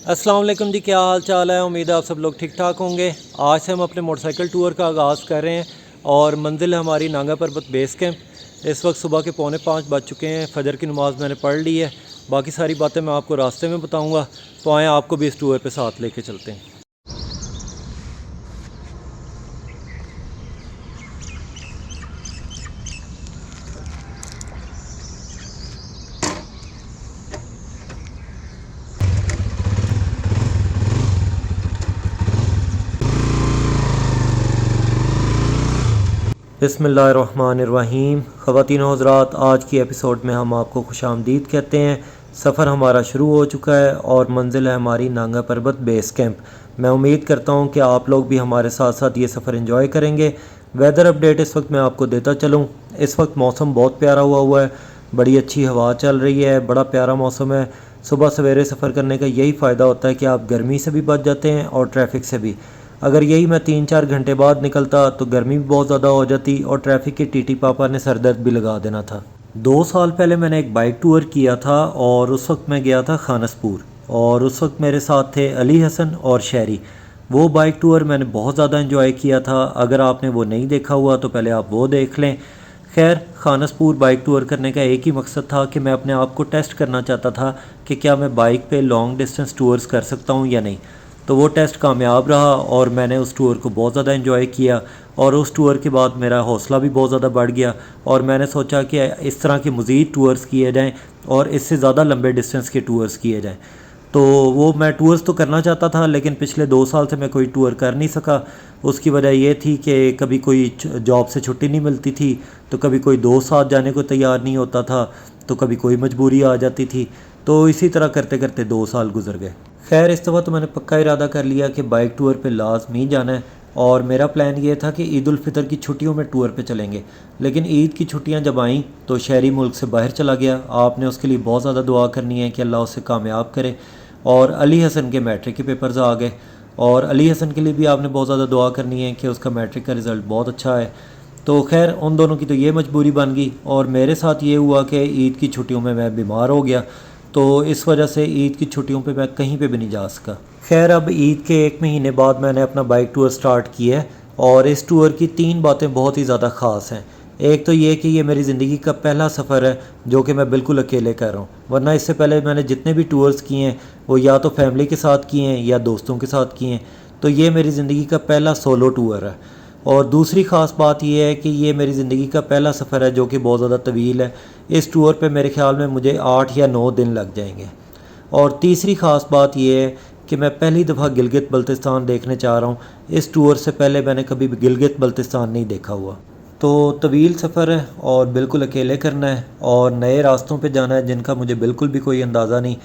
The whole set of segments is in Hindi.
अस्सलाम वालेकुम जी, क्या हाल चाल है। उम्मीद है आप सब लोग ठीक ठाक होंगे। आज से हम अपने मोटरसाइकिल टूर का आगाज़ कर रहे हैं और मंजिल है हमारी नांगा पर्वत बेस कैंप। इस वक्त सुबह के 4:45 बज चुके हैं। फ़जर की नमाज़ मैंने पढ़ ली है। बाकी सारी बातें मैं आपको रास्ते में बताऊँगा। तो आएँ आपको भी इस टूर पर साथ लेके चलते हैं। बिस्मिल्लाहिर्रहमानिर्रहीम। ख़वातीन व हज़रात, आज की एपिसोड में हम आपको खुशामदीद कहते हैं। सफ़र हमारा शुरू हो चुका है और मंजिल है हमारी नांगा पर्वत बेस कैंप। मैं उम्मीद करता हूँ कि आप लोग भी हमारे साथ साथ ये सफ़र एंजॉय करेंगे। वेदर अपडेट इस वक्त मैं आपको देता चलूँ। इस वक्त मौसम बहुत प्यारा हुआ है, बड़ी अच्छी हवा चल रही है, बड़ा प्यारा मौसम है। सुबह सवेरे सफ़र करने का यही फ़ायदा होता है कि आप गर्मी से भी बच जाते हैं और ट्रैफिक से भी। अगर यही मैं 3-4 घंटे बाद निकलता तो गर्मी भी बहुत ज़्यादा हो जाती और ट्रैफिक के टीटी पापा ने सर दर्द भी लगा देना था। 2 साल पहले मैंने एक बाइक टूर किया था और उस वक्त मैं गया था खानसपुर और उस वक्त मेरे साथ थे अली हसन और शहरी। वो बाइक टूर मैंने बहुत ज़्यादा इन्जॉय किया था। अगर आपने वो नहीं देखा हुआ तो पहले आप वो देख लें। खैर, खानसपुर बाइक टूर करने का एक ही मकसद था कि मैं अपने आप को टेस्ट करना चाहता था कि क्या मैं बाइक पे लॉन्ग डिस्टेंस टूर्स कर सकता हूँ या नहीं। तो वो टेस्ट कामयाब रहा और मैंने उस टूर को बहुत ज़्यादा एंजॉय किया और उस टूर के बाद मेरा हौसला भी बहुत ज़्यादा बढ़ गया और मैंने सोचा कि इस तरह के मज़ीद टूर्स किए जाएं और इससे ज़्यादा लंबे डिस्टेंस के टूर्स किए जाएं। तो वो मैं टूर्स तो करना चाहता था, लेकिन पिछले 2 साल से मैं कोई टूर कर नहीं सका। उसकी वजह ये थी कि कभी कोई जॉब से छुट्टी नहीं मिलती थी, तो कभी कोई दोस्त साथ जाने को तैयार नहीं होता था, तो कभी कोई मजबूरी आ जाती थी। तो इसी तरह करते करते 2 साल गुजर गए। खैर, इस दफ़ा तो मैंने पक्का इरादा कर लिया कि बाइक टूर पे लाज़मी जाना है और मेरा प्लान ये था कि ईद उल फितर की छुट्टियों में टूर पे चलेंगे। लेकिन ईद की छुट्टियां जब आईं तो शहरी मुल्क से बाहर चला गया। आपने उसके लिए बहुत ज़्यादा दुआ करनी है कि अल्लाह उसे कामयाब करे। और अली हसन के मैट्रिक के पेपर्स आ गए और अली हसन के लिए भी आपने बहुत ज़्यादा दुआ करनी है कि उसका मैट्रिक का रिज़ल्ट बहुत अच्छा है। तो खैर, उन दोनों की तो ये मजबूरी बन गई और मेरे साथ ये हुआ कि ईद की छुट्टियों में मैं बीमार हो गया, तो इस वजह से ईद की छुट्टियों पे मैं कहीं पे भी नहीं जा सका। खैर, अब ईद के 1 महीने बाद मैंने अपना बाइक टूर स्टार्ट किया है और इस टूर की 3 बातें बहुत ही ज़्यादा ख़ास हैं। एक तो ये कि ये मेरी ज़िंदगी का पहला सफ़र है जो कि मैं बिल्कुल अकेले कर रहा हूँ, वरना इससे पहले मैंने जितने भी टूर्स किए हैं वो या तो फैमिली के साथ किए हैं या दोस्तों के साथ किए हैं। तो ये मेरी ज़िंदगी का पहला सोलो टूर है। और दूसरी ख़ास बात यह है कि ये मेरी ज़िंदगी का पहला सफ़र है जो कि बहुत ज़्यादा तवील है। इस टूर पे मेरे ख़्याल में मुझे 8 या 9 दिन लग जाएंगे। और तीसरी ख़ास बात यह है कि मैं पहली दफ़ा गिलगित बल्तिस्तान देखने जा रहा हूँ। इस टूर से पहले मैंने कभी भी गिलगित बल्तिस्तान नहीं देखा हुआ। तो तवील सफ़र है और बिल्कुल अकेले करना है और नए रास्तों पे जाना है जिनका मुझे बिल्कुल भी कोई अंदाज़ा नहीं।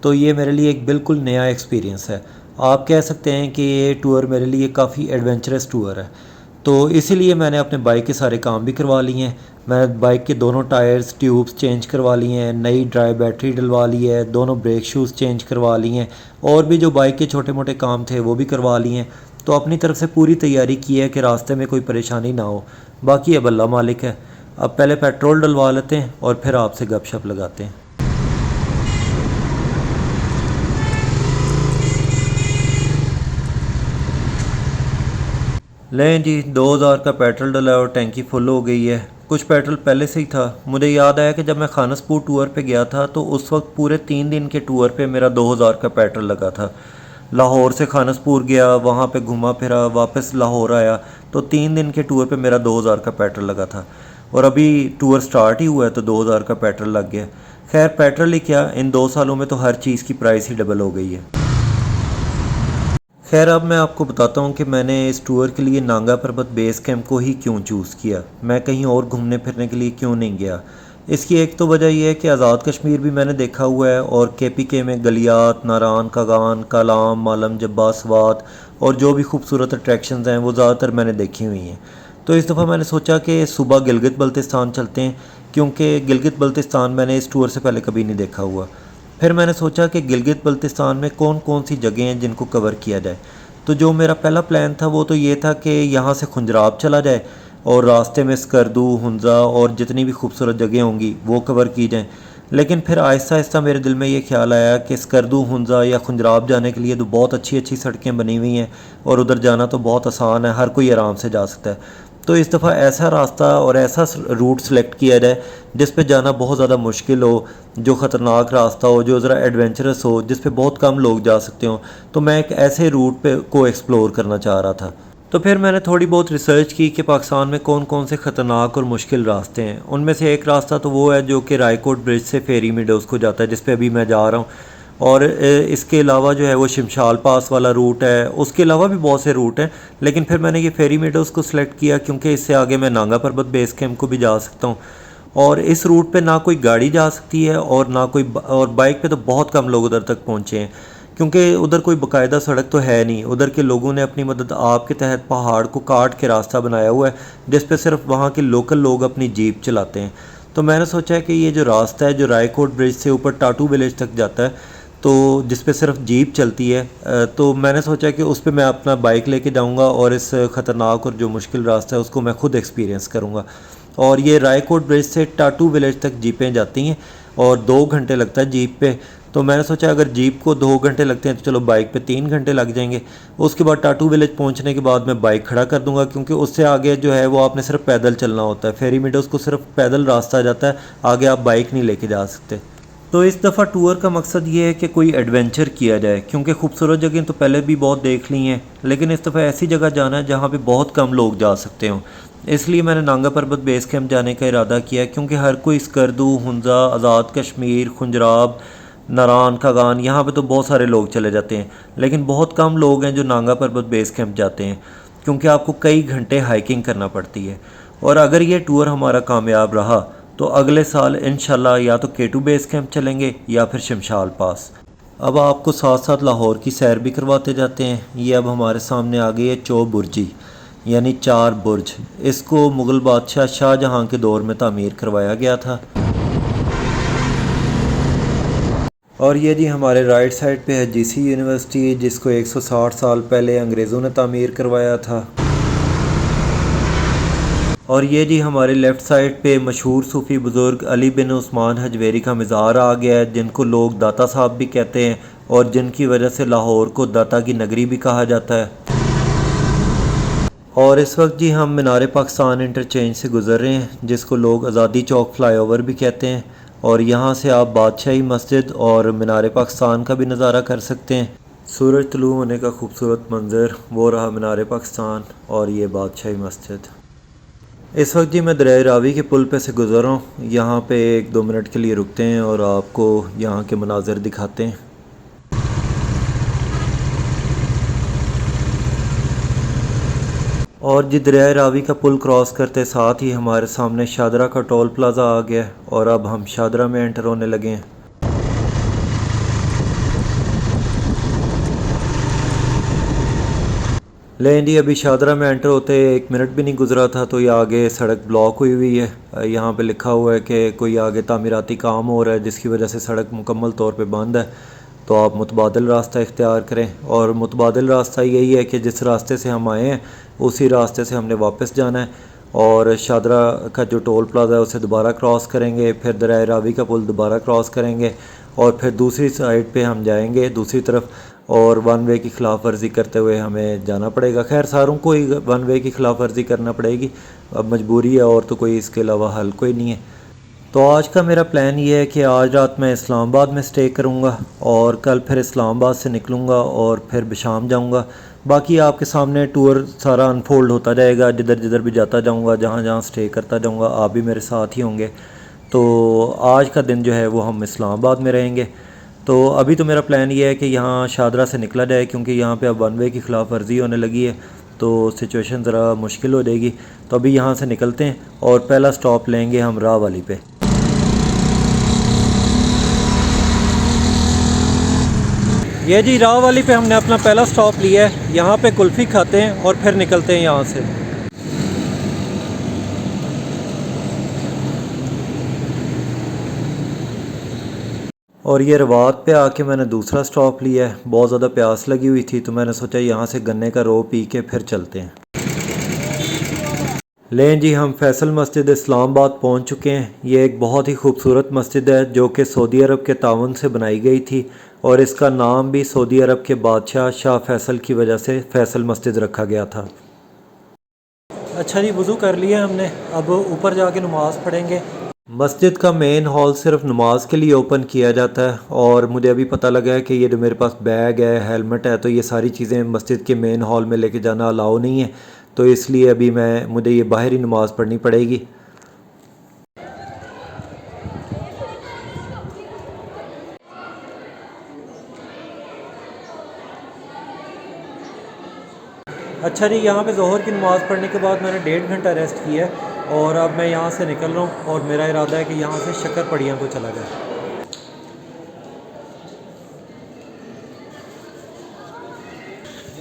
तो ये मेरे लिए एक बिल्कुल नया एक्सपीरियंस है। आप कह सकते हैं कि ये टूर मेरे लिए काफ़ी एडवेंचरस टूर है। तो इसीलिए मैंने अपने बाइक के सारे काम भी करवा लिए हैं। मैं बाइक के दोनों टायर्स ट्यूब्स चेंज करवा लिए हैं, नई ड्राई बैटरी डलवा ली है, दोनों ब्रेक शूज़ चेंज करवा लिए हैं और भी जो बाइक के छोटे मोटे काम थे वो भी करवा लिए हैं। तो अपनी तरफ से पूरी तैयारी की है कि रास्ते में कोई परेशानी ना हो। बाकी अब अल्लाह मालिक है। अब पहले पेट्रोल डलवा लेते हैं और फिर आपसे गपशप लगाते हैं। लें जी, 2000 का पेट्रोल डला और टैंकी फुल हो गई है। कुछ पेट्रोल पहले से ही था। मुझे याद आया कि जब मैं खानसपुर टूर पे गया था तो उस वक्त पूरे 3 दिन के टूर पे मेरा 2000 का पेट्रोल लगा था। लाहौर से खानसपुर गया, वहाँ पे घुमा फिरा, वापस लाहौर आया, तो 3 दिन के टूर पे मेरा 2000 का पेट्रोल लगा था। और अभी टूर स्टार्ट ही हुआ है तो 2000 का पेट्रोल लग गया। खैर, पेट्रोल ही क्या, इन 2 सालों में तो हर चीज़ की प्राइस ही डबल हो गई है। खैर, अब मैं आपको बताता हूँ कि मैंने इस टूर के लिए नांगा पर्वत बेस कैंप को ही क्यों चूज़ किया। मैं कहीं और घूमने फिरने के लिए क्यों नहीं गया। इसकी एक तो वजह यह है कि आज़ाद कश्मीर भी मैंने देखा हुआ है और KPK में गलियात, नारान, कागान, कालाम, मालम जब्बा, स्वात और जो भी खूबसूरत अट्रैक्शंस हैं वो ज़्यादातर मैंने देखी हुई हैं। तो इस दफ़ा मैंने सोचा कि सुबह गिलगित बल्तिस्तान चलते हैं, क्योंकि गिलगित बल्तिस्तान मैंने इस टूर से पहले कभी नहीं देखा हुआ। फिर मैंने सोचा कि गिलगित बल्तिस्तान में कौन कौन सी जगह हैं जिनको कवर किया जाए। तो जो मेरा पहला प्लान था वो तो ये था कि यहाँ से खुंजराब चला जाए और रास्ते में स्कर्दू, हुंजा और जितनी भी खूबसूरत जगह होंगी वो कवर की जाएँ। लेकिन फिर आहिस्ता आहिस्ता मेरे दिल में ये ख्याल आया कि स्कर्दू, हुंजा या खुंजराब जाने के लिए तो बहुत अच्छी अच्छी सड़कें बनी हुई हैं और उधर जाना तो बहुत आसान है, हर कोई आराम से जा सकता है। तो इस दफ़ा ऐसा रास्ता और ऐसा रूट सेलेक्ट किया जाए जिस पे जाना बहुत ज़्यादा मुश्किल हो, जो ख़तरनाक रास्ता हो, जो ज़रा एडवेंचरस हो, जिस पे बहुत कम लोग जा सकते हों। तो मैं एक ऐसे रूट पे को एक्सप्लोर करना चाह रहा था। तो फिर मैंने थोड़ी बहुत रिसर्च की कि पाकिस्तान में कौन कौन से ख़तरनाक और मुश्किल रास्ते हैं। उनमें से एक रास्ता तो वो है जो कि रायकोट ब्रिज से फेरी मीडोज़ को जाता है, जिस पे अभी मैं जा रहा हूँ। और इसके अलावा जो है वो शिमशाल पास वाला रूट है। उसके अलावा भी बहुत से रूट हैं, लेकिन फिर मैंने ये फेरी मीडोज़ को सिलेक्ट किया क्योंकि इससे आगे मैं नांगा पर्बत बेस कैंप को भी जा सकता हूँ। और इस रूट पे ना कोई गाड़ी जा सकती है और ना कोई और बाइक पे तो बहुत कम लोग उधर तक पहुँचे हैं, क्योंकि उधर कोई बाकायदा सड़क तो है नहीं। उधर के लोगों ने अपनी मदद आप के तहत पहाड़ को काट के रास्ता बनाया हुआ है, जिस पे सिर्फ वहाँ के लोकल लोग अपनी जीप चलाते हैं। तो मैंने सोचा है कि ये जो रास्ता है जो रायकोट ब्रिज से ऊपर टाटू विलेज तक जाता है, तो जिस पे सिर्फ जीप चलती है, तो मैंने सोचा कि उस पे मैं अपना बाइक लेके जाऊंगा और इस ख़तरनाक और जो मुश्किल रास्ता है उसको मैं खुद एक्सपीरियंस करूंगा। और ये रायकोट ब्रिज से टाटू विलेज तक जीपें जाती हैं और 2 घंटे लगता है जीप पे। तो मैंने सोचा अगर जीप को 2 घंटे लगते हैं तो चलो बाइक पे 3 घंटे लग जाएंगे। उसके बाद टाटू विलेज पहुंचने के बाद मैं बाइक खड़ा कर दूंगा, क्योंकि उससे आगे जो है वो आपने सिर्फ पैदल चलना होता है। फेरी मीडोज़ को सिर्फ पैदल रास्ता जाता है, आगे आप बाइक नहीं लेके जा सकते। तो इस दफ़ा टूर का मकसद ये है कि कोई एडवेंचर किया जाए, क्योंकि खूबसूरत जगह तो पहले भी बहुत देख ली हैं, लेकिन इस दफ़ा ऐसी जगह जाना है जहाँ पे बहुत कम लोग जा सकते हों। इसलिए मैंने नांगा पर्बत बेस कैंप जाने का इरादा किया, क्योंकि हर कोई स्कर्दू, हुंजा, आज़ाद कश्मीर, खुंजराब, नारान, खागान, यहाँ पे तो बहुत सारे लोग चले जाते हैं, लेकिन बहुत कम लोग हैं जो नांगा पर्बत बेस कैंप जाते हैं, क्योंकि आपको कई घंटे हाइकिंग करना पड़ती है। और अगर ये टूर हमारा कामयाब रहा तो अगले साल इंशाल्लाह या तो केटू बेस कैंप चलेंगे या फिर शमशाल पास। अब आपको साथ साथ लाहौर की सैर भी करवाते जाते हैं। ये अब हमारे सामने आ गई है चौ बुर्जी, यानी 4 बुर्ज। इसको मुग़ल बादशाह शाहजहाँ के दौर में तामीर करवाया गया था। और ये जी हमारे राइट साइड पे है जीसी यूनिवर्सिटी, जिसको 160 साल पहले अंग्रेज़ों ने तामीर करवाया था। और ये जी हमारे लेफ़्ट साइड पे मशहूर सूफ़ी बुज़ुर्ग अली बिन उस्मान हजवेरी का मज़ार आ गया है, जिनको लोग दाता साहब भी कहते हैं और जिनकी वजह से लाहौर को दाता की नगरी भी कहा जाता है। और इस वक्त जी हम मीनार पाकिस्तान इंटरचेंज से गुज़र रहे हैं, जिसको लोग आज़ादी चौक फ़्लाईओवर भी कहते हैं। और यहाँ से आप बादशाही मस्जिद और मीनार पाकिस्तान का भी नज़ारा कर सकते हैं। सूरज तुलू होने का खूबसूरत मंज़र वो रहा मीनार पाकिस्तान और ये बादशाही मस्जिद। इस वक्त जी मैं दरिया रावी के पुल पे से गुज़र रहा हूँ। यहाँ पे 1-2 मिनट के लिए रुकते हैं और आपको यहाँ के मनाज़र दिखाते हैं। और जी दरिया रावी का पुल क्रॉस करते साथ ही हमारे सामने शादरा का टोल प्लाज़ा आ गया है और अब हम शादरा में एंटर होने लगे हैं। लेकिन जी अभी शादरा में एंटर होते 1 मिनट भी नहीं गुजरा था तो ये आगे सड़क ब्लॉक हुई हुई है। यहाँ पे लिखा हुआ है कि कोई आगे तामीराती काम हो रहा है, जिसकी वजह से सड़क मुकम्मल तौर पे बंद है। तो आप मुतबादिल रास्ता इख्तियार करें। और मुतबादिल रास्ता यही है कि जिस रास्ते से हम आए हैं उसी रास्ते से हमने वापस जाना है। और शादरा का जो टोल प्लाज़ा है उसे दोबारा क्रॉस करेंगे, फिर दरिया रावी का पुल दोबारा क्रॉस करेंगे और फिर दूसरी साइड पे हम जाएंगे दूसरी तरफ, और वन वे की ख़िलाफ़ वर्जी करते हुए हमें जाना पड़ेगा। खैर सारों को ही वन वे की ख़िलाफ़ वर्जी करना पड़ेगी, अब मजबूरी है और तो कोई इसके अलावा हल कोई नहीं है। तो आज का मेरा प्लान ये है कि आज रात मैं इस्लामाबाद में स्टे करूँगा और कल फिर इस्लामाबाद से निकलूँगा और फिर शाम जाऊँगा। बाकी आपके सामने टूर सारा अनफोल्ड होता जाएगा, जिधर जिधर भी जाता जाऊँगा, जहाँ जहाँ स्टे करता जाऊँगा, आप भी मेरे साथ ही होंगे। तो आज का दिन जो है वो हम इस्लामाबाद में रहेंगे। तो अभी तो मेरा प्लान ये है कि यहाँ शादरा से निकला जाए, क्योंकि यहाँ पे अब वन वे की ख़िलाफ़ वर्जी होने लगी है तो सिचुएशन ज़रा मुश्किल हो जाएगी। तो अभी यहाँ से निकलते हैं और पहला स्टॉप लेंगे हम राह वाली पे। ये जी राह वाली पे हमने अपना पहला स्टॉप लिया है। यहाँ पे कुल्फ़ी खाते हैं और फिर निकलते हैं यहाँ से। और ये रवात पे आके मैंने दूसरा स्टॉप लिया है। बहुत ज़्यादा प्यास लगी हुई थी तो मैंने सोचा यहाँ से गन्ने का रो पी के फिर चलते हैं। लें जी, हम फैसल मस्जिद इस्लामाबाद पहुंच चुके हैं। ये एक बहुत ही खूबसूरत मस्जिद है जो कि सऊदी अरब के ताउन से बनाई गई थी और इसका नाम भी सऊदी अरब के बादशाह शाह फैसल की वजह से फैसल मस्जिद रखा गया था। अच्छा जी, वज़ू कर लिया हमने, अब ऊपर जाके नमाज़ पढ़ेंगे। मस्जिद का मेन हॉल सिर्फ नमाज के लिए ओपन किया जाता है और मुझे अभी पता लगा है कि ये जो मेरे पास बैग है, हेलमेट है, तो ये सारी चीज़ें मस्जिद के मेन हॉल में लेके जाना अलाउ नहीं है, तो इसलिए अभी मुझे ये बाहर ही नमाज़ पढ़नी पड़ेगी। अच्छा जी, यहाँ पे ज़ोहर की नमाज़ पढ़ने के बाद मैंने 1.5 घंटा रेस्ट किया है और अब मैं यहाँ से निकल रहा हूँ और मेरा इरादा है कि यहाँ से शक्कर पड़ियाँ को चला जाए।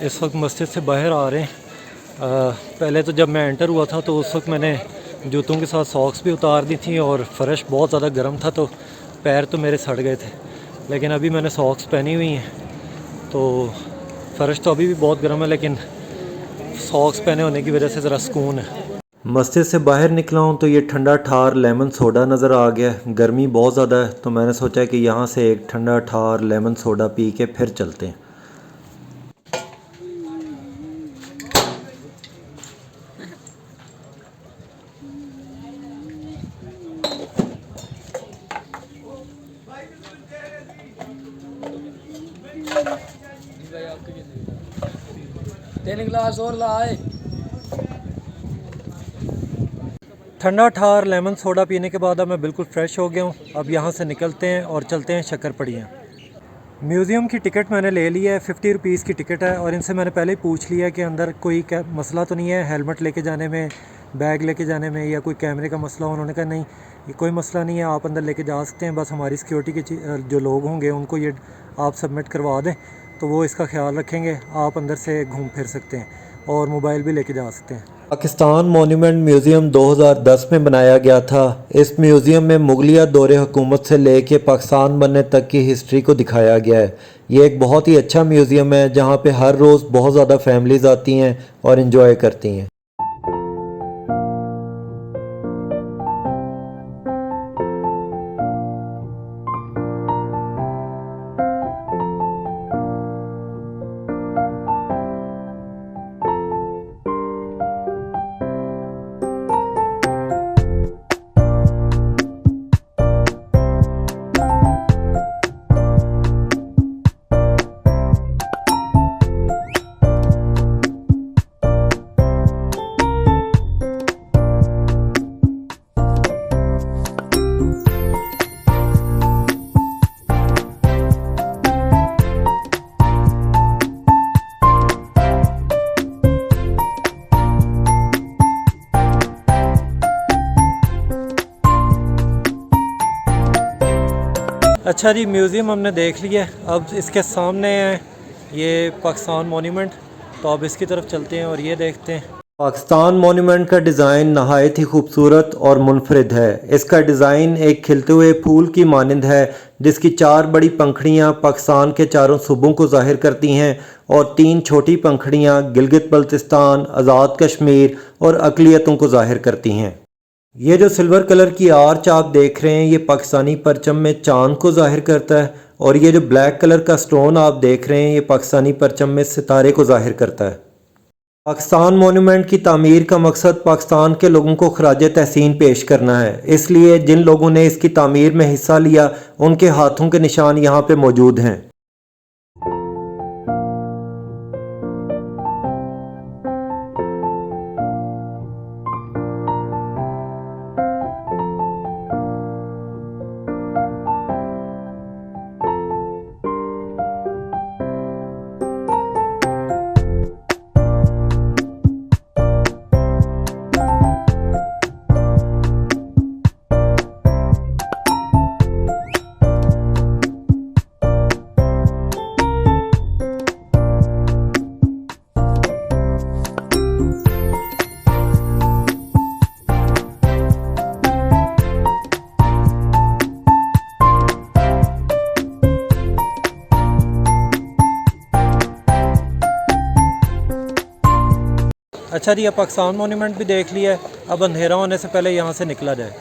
इस वक्त मस्जिद से बाहर आ रहे हैं। पहले तो जब मैं एंटर हुआ था तो उस वक्त मैंने जूतों के साथ सॉक्स भी उतार दी थी और फ़र्श बहुत ज़्यादा गर्म था तो पैर तो मेरे सड़ गए थे, लेकिन अभी मैंने सॉक्स पहनी हुई हैं तो फ़र्श तो अभी भी बहुत गर्म है, लेकिन सॉक्स पहने होने की वजह से ज़रा सुकून है। मस्जिद से बाहर निकला हूँ तो ये ठंडा ठार लेमन सोडा नज़र आ गया। गर्मी बहुत ज़्यादा है तो मैंने सोचा कि यहाँ से एक ठंडा ठार लेमन सोडा पी के फिर चलते हैं। तीन गिलास और लाए। ठंडा ठार लेमन सोडा पीने के बाद अब मैं बिल्कुल फ़्रेश हो गया हूँ। अब यहाँ से निकलते हैं और चलते हैं शक्कर पड़ियाँ। म्यूज़ियम की टिकट मैंने ले ली है, 50 रुपीज़ की टिकट है और इनसे मैंने पहले ही पूछ लिया कि अंदर कोई मसला तो नहीं है हेलमेट लेके जाने में, बैग लेके जाने में या कोई कैमरे का मसला। उन्होंने कहा नहीं, ये कोई मसला नहीं है, आप अंदर लेके जा सकते हैं, बस हमारी सिक्योरिटी के जो लोग होंगे उनको ये आप सबमिट करवा दें तो वो इसका ख्याल रखेंगे, आप अंदर से घूम फिर सकते हैं और मोबाइल भी लेके जा सकते हैं। पाकिस्तान मॉन्यूमेंट म्यूज़ियम 2010 में बनाया गया था। इस म्यूज़ियम में मुगलिया दौरे हुकूमत से लेके पाकिस्तान बनने तक की हिस्ट्री को दिखाया गया है। ये एक बहुत ही अच्छा म्यूज़ियम है जहाँ पे हर रोज़ बहुत ज़्यादा फैमिलीज़ आती हैं और इन्जॉय करती हैं। अच्छा जी, म्यूज़ियम हमने देख लिया। अब इसके सामने है ये पाकिस्तान मॉन्यूमेंट, तो अब इसकी तरफ चलते हैं और ये देखते हैं। पाकिस्तान मॉन्यूमेंट का डिज़ाइन नहायत ही खूबसूरत और मुनफरिद है। इसका डिज़ाइन एक खिलते हुए फूल की मानंद है जिसकी 4 बड़ी पंखड़ियाँ पाकिस्तान के चारों सूबों को ज़ाहिर करती हैं और 3 छोटी पंखड़ियाँ गिलगित बल्तिस्तान, आज़ाद कश्मीर और अक़लियतों को ज़ाहिर करती हैं। ये जो सिल्वर कलर की आर्च आप देख रहे हैं ये पाकिस्तानी परचम में चांद को ज़ाहिर करता है और ये जो ब्लैक कलर का स्टोन आप देख रहे हैं ये पाकिस्तानी परचम में सितारे को ज़ाहिर करता है। पाकिस्तान मॉन्यूमेंट की तामीर का मकसद पाकिस्तान के लोगों को खराज तहसीन पेश करना है, इसलिए जिन लोगों ने इसकी तामीर में हिस्सा लिया उनके हाथों के निशान यहाँ पे मौजूद हैं। अच्छा जी, अब पाकिस्तान मोन्यूमेंट भी देख लिया है, अब अंधेरा होने से पहले यहाँ से निकला जाए।